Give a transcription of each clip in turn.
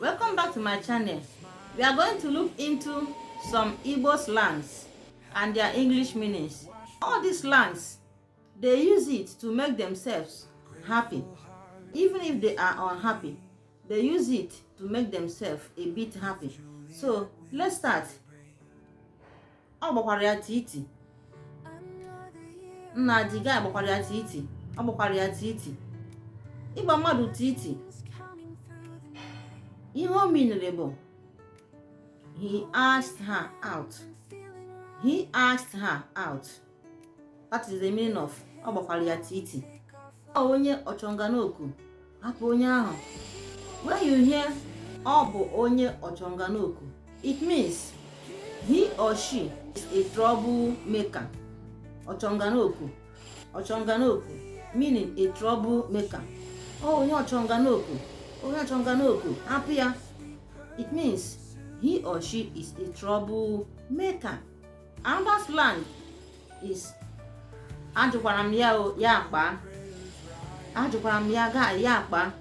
Welcome back to my channel. We are going to look into some Igbo slangs and their English meanings. All these slangs, they use it to make themselves happy. Even if they are unhappy, they use it to make themselves a bit happy. So let's start. Ọ gbakwara ya titi. Nna di ga gbakwara ya titi. Ọ gbakwara ya titi. Ịgba mmadụ titi. Ihe o meanere bụ he asked her out. He asked her out. That is the meaning of ọ gbakwara ya titi. Onye ọchọnganoku hapụ onye ahụ. When you hear ọ bụ onye ọchọnganoku, it means he or she is a troublemaker. Ọchọnganoku meaning a troublemaker. Onye ọchọnganoku hapụ ya. It means he or she is a troublemaker. Another slang is ajụkwara m ya ya akpa. Ajụkwara m ya ga ya akpa.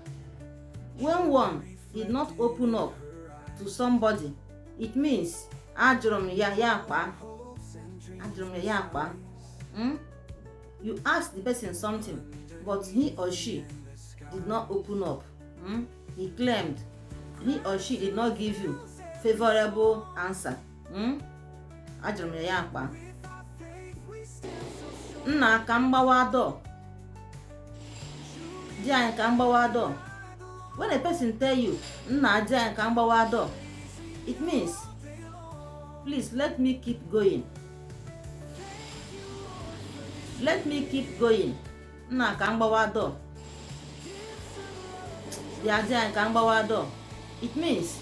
When one did not open up to somebody, it means ajụrụ m ya ya akpa. Ajụrụ m ya akpa. You ask the person something, but he or she did not open up. He claimed he or she did not give you favorable answer. Ajụrụ m ya akpa. Nna ka mgbawa door. Di anyị ka mgbawa door. When a person tell you nna di anyị ka mgbawa door, it means please let me keep going. Let me keep going. Nna ka mgbawa door. Di anyị ka mgbawa door. It means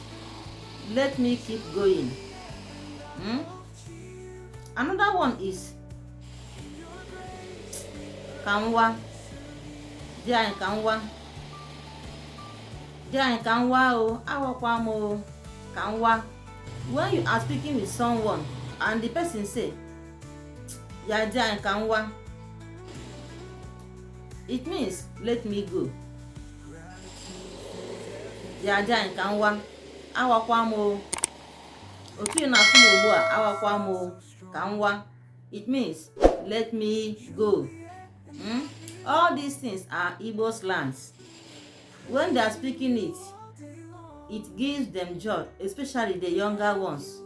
let me keep going. Another one is kanwa. Di anyị kanwa. Di anyị kanwa o, awakwa m o, kanwa. When you are speaking with someone and the person say ya di anyị kanwa, it means let me go. Ya di anyị kanwa, awakwa m o. Otu na asụ m ugbu a, awakwa m o, kanwa. It means let me go. All these things are Igbo slangs. When they are speaking it, it gives them joy, especially the younger ones,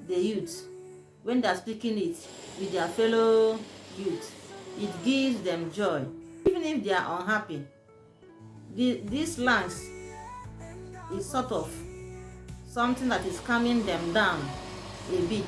the youth. When they are speaking it with their fellow youth, it gives them joy. Even if they are unhappy, these slangs is sort of something that is calming them down a bit.